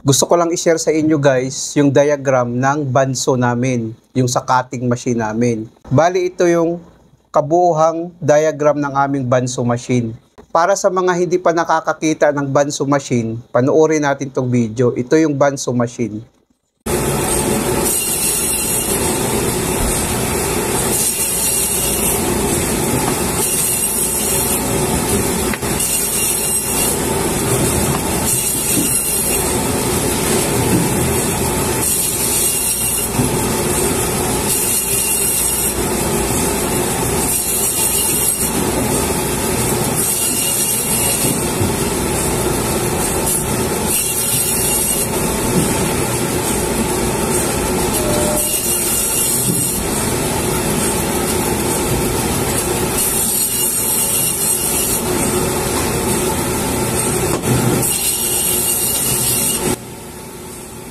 Gusto ko lang i-share sa inyo guys yung diagram ng bandso namin, yung sa cutting machine namin. Bali ito yung kabuuhang diagram ng aming bandso machine. Para sa mga hindi pa nakakakita ng bandso machine, panoorin natin tong video. Ito yung bandso machine.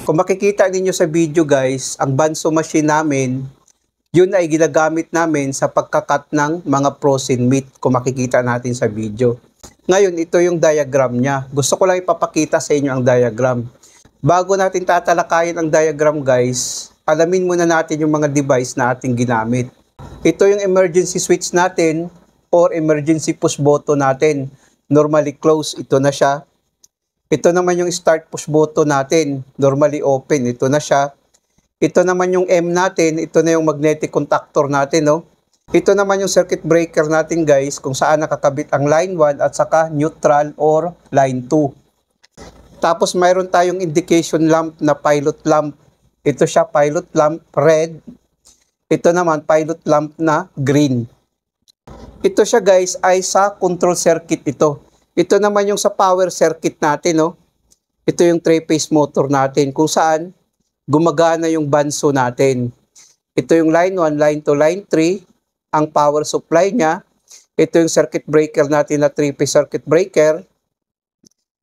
Kung makikita ninyo sa video guys, ang bandso machine namin, yun ay ginagamit namin sa pagkakat ng mga frozen meat kung makikita natin sa video. Ngayon, ito yung diagram niya. Gusto ko lang ipapakita sa inyo ang diagram. Bago natin tatalakayin ang diagram guys, alamin muna natin yung mga device na ating ginamit. Ito yung emergency switch natin or emergency push button natin. Normally close, ito na siya. Ito naman yung start push button natin, normally open, ito na siya. Ito naman yung M natin, ito na yung magnetic contactor natin, no? Ito naman yung circuit breaker natin guys, kung saan nakakabit ang line 1 at saka neutral or line 2. Tapos mayroon tayong indication lamp na pilot lamp. Ito siya, pilot lamp red. Ito naman pilot lamp na green. Ito siya guys ay sa control circuit ito. Ito naman yung sa power circuit natin, no? Ito yung 3-phase motor natin kung saan gumagana yung bandso natin. Ito yung line 1, line 2, line 3, ang power supply niya. Ito yung circuit breaker natin na 3-phase circuit breaker.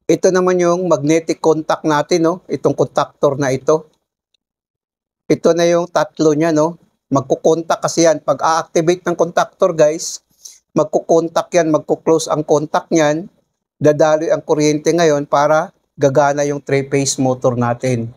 Ito naman yung magnetic contact natin, no? Itong contactor na ito. Ito na yung tatlo niya, no? Magkukontak kasi yan. Pag a-activate ng contactor, guys, magkukontak yan, magkuklose ang contact niyan. Dadaloy ang kuryente ngayon para gagana yung 3-phase motor natin.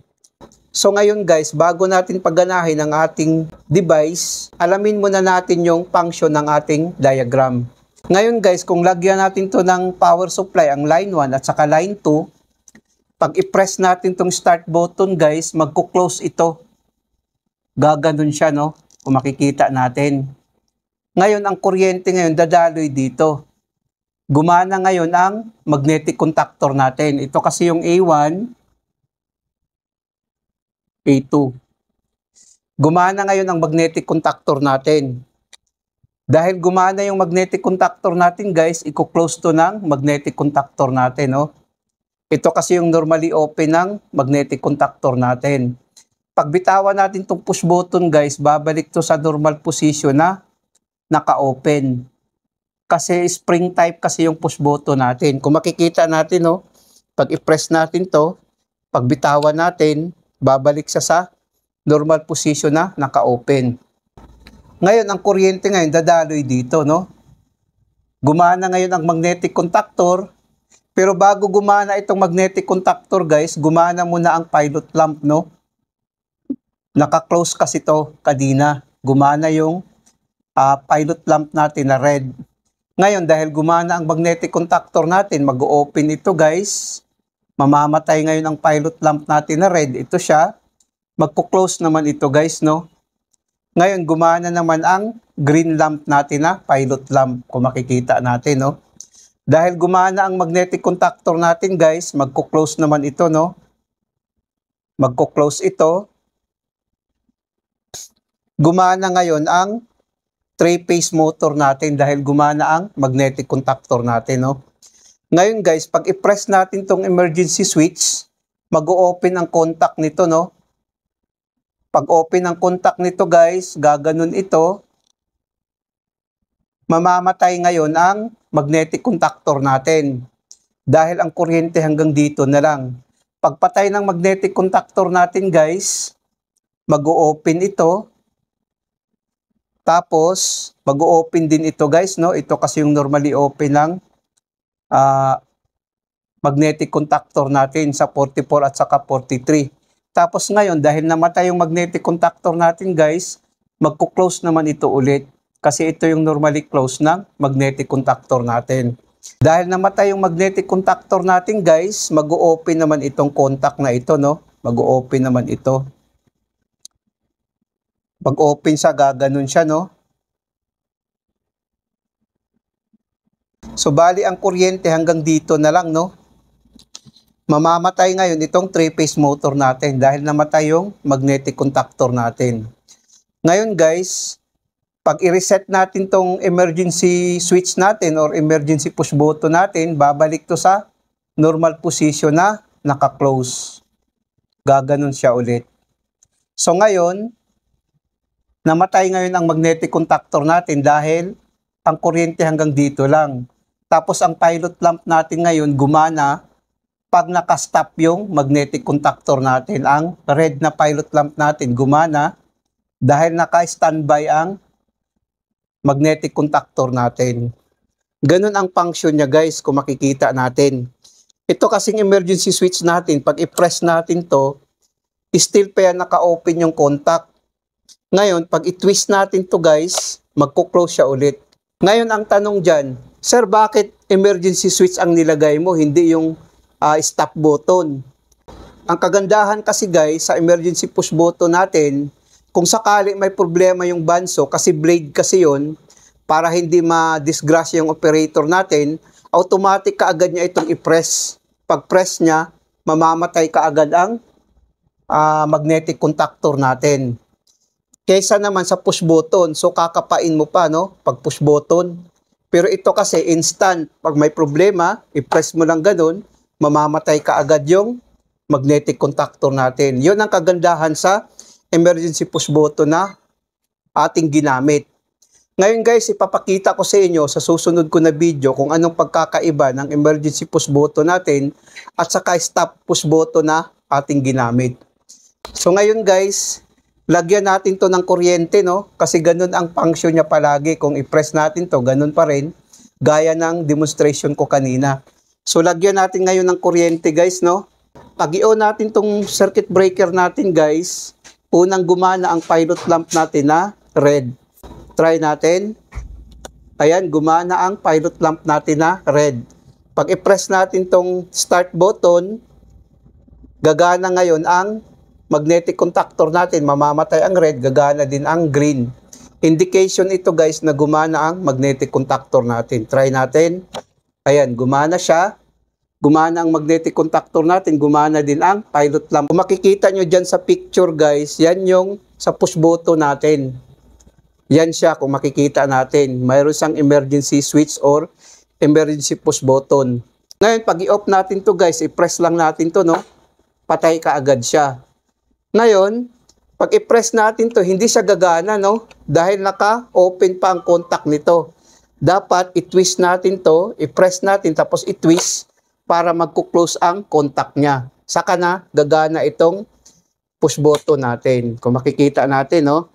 So ngayon guys, bago natin pagganahin ang ating device, alamin muna natin yung function ng ating diagram. Ngayon guys, kung lagyan natin to ng power supply, ang line 1 at saka line 2, pag i-press natin tong start button guys, magkuklose ito. Gaganon siya, no? Kung makikita natin. Ngayon, ang kuryente ngayon dadaloy dito. Gumana ngayon ang magnetic contactor natin. Ito kasi yung A1, A2. Gumana ngayon ang magnetic contactor natin. Dahil gumana yung magnetic contactor natin guys, i-close to ng magnetic contactor natin. No? Ito kasi yung normally open ng magnetic contactor natin. Pag bitawan natin itong push button guys, babalik to sa normal position na naka-open. Kasi spring type kasi yung push button natin. Kung makikita natin, no, pag i-press natin to, pag bitawan natin, babalik siya sa normal position na naka-open. Ngayon, ang kuryente ngayon dadaloy dito, no? Gumana ngayon ang magnetic contactor, pero bago gumana itong magnetic contactor, guys, gumana muna ang pilot lamp, no? Naka-close kasi to kanina. Gumana yung pilot lamp natin na red. Ngayon, dahil gumana ang magnetic contactor natin, mag-open ito guys. Mamamatay ngayon ang pilot lamp natin na red. Ito siya. Magko-close naman ito guys, no? Ngayon, gumana naman ang green lamp natin na pilot lamp. Kung makikita natin, no? Dahil gumana ang magnetic contactor natin guys, magko-close naman ito, no? Magko-close ito. Gumana ngayon ang 3-phase motor natin dahil gumana ang magnetic contactor natin, no? Ngayon guys, pag i-press natin tong emergency switch, mag-o-open ang contact nito, no? Pag open ang contact nito guys, gaganon ito. Mamamatay ngayon ang magnetic contactor natin. Dahil ang kuryente hanggang dito na lang. Pagpatay ng magnetic contactor natin guys, mag-o-open ito. Tapos, mag-o-open din ito guys, no? Ito kasi yung normally open ng magnetic contactor natin sa 44 at saka 43. Tapos ngayon, dahil namatay yung magnetic contactor natin guys, magko-close naman ito ulit. Kasi ito yung normally close ng magnetic contactor natin. Dahil namatay yung magnetic contactor natin guys, mag-o-open naman itong contact na ito, no? Mag-o-open naman ito. Pag-open siya, gaganon siya, no? So, bali ang kuryente hanggang dito na lang, no? Mamamatay ngayon itong 3-phase motor natin dahil namatay yung magnetic contactor natin. Ngayon guys, pag i-reset natin tong emergency switch natin or emergency push button natin, babalik to sa normal position na naka-close. Gaganon siya ulit. So ngayon, namatay ngayon ang magnetic contactor natin dahil ang kuryente hanggang dito lang. Tapos ang pilot lamp natin ngayon gumana pag naka-stop yung magnetic contactor natin. Ang red na pilot lamp natin gumana dahil naka-standby ang magnetic contactor natin. Ganun ang function niya guys kung makikita natin. Ito kasing emergency switch natin, pag i-press natin to, still pa yan naka-open yung contact. Ngayon, pag i-twist natin to guys, magko-close siya ulit. Ngayon, ang tanong dyan, Sir, bakit emergency switch ang nilagay mo, hindi yung stop button? Ang kagandahan kasi guys, sa emergency push button natin, kung sakali may problema yung banso, kasi blade kasi yon, para hindi ma-disgrasya yung operator natin, automatic kaagad niya itong i-press. Pag press niya, mamamatay kaagad ang magnetic contactor natin. Kaysa naman sa push button, so kakapain mo pa, no? Pag push button. Pero ito kasi instant. Pag may problema, i-press mo lang ganun, mamamatay kaagad yung magnetic contactor natin. Yun ang kagandahan sa emergency push button na ating ginamit. Ngayon guys, ipapakita ko sa inyo sa susunod ko na video kung anong pagkakaiba ng emergency push button natin at saka stop push button na ating ginamit. So ngayon guys, lagyan natin to ng kuryente, no? Kasi ganun ang function niya palagi. Kung i-press natin to, ganun pa rin. Gaya ng demonstration ko kanina. So lagyan natin ngayon ng kuryente guys, no? Pag i-on natin tong circuit breaker natin guys, unang gumana ang pilot lamp natin na red. Try natin. Ayan, gumana ang pilot lamp natin na red. Pag i-press natin tong start button, gagana ngayon ang magnetic contactor natin, mamamatay ang red, gagana din ang green. Indication ito guys na gumana ang magnetic contactor natin. Try natin. Ayan, gumana siya. Gumana ang magnetic contactor natin, gumana din ang pilot lamp. Kung makikita nyo dyan sa picture guys, yan yung sa push button natin. Yan siya kung makikita natin. Mayroon siyang emergency switch or emergency push button. Ngayon, pag i-off natin to guys, i-press lang natin to, no? Patay ka agad siya. Ngayon, pag i-press natin to, hindi siya gagana, no? Dahil naka-open pa ang contact nito. Dapat i-twist natin to, i-press natin, tapos i-twist para magko-close ang contact niya. Saka na gagana itong push button natin. Kung makikita natin, no?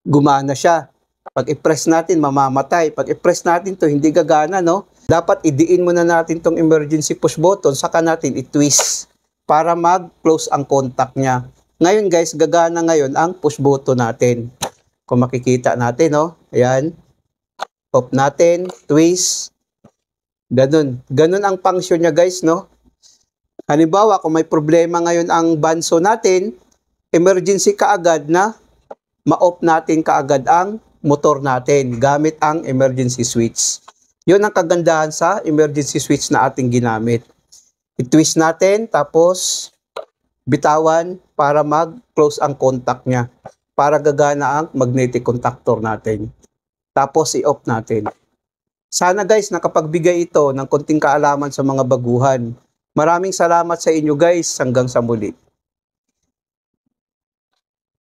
Gumana siya. Pag i-press natin, mamamatay. Pag i-press natin to, hindi gagana, no? Dapat idiin muna natin tong emergency push button, saka natin i-twist para mag-close ang contact niya. Ngayon guys, gagana ngayon ang push button natin. Kung makikita natin, no? Ayan. Off natin, twist. Ganun. Ganun ang function niya guys, no? Halimbawa, kung may problema ngayon ang banso natin, emergency kaagad na ma-off natin kaagad ang motor natin gamit ang emergency switch. Yun ang kagandahan sa emergency switch na ating ginamit. I-twist natin, tapos bitawan para mag-close ang contact niya. Para gagana ang magnetic contactor natin. Tapos i-off natin. Sana guys, nakapagbigay ito ng konting kaalaman sa mga baguhan. Maraming salamat sa inyo guys. Hanggang sa muli.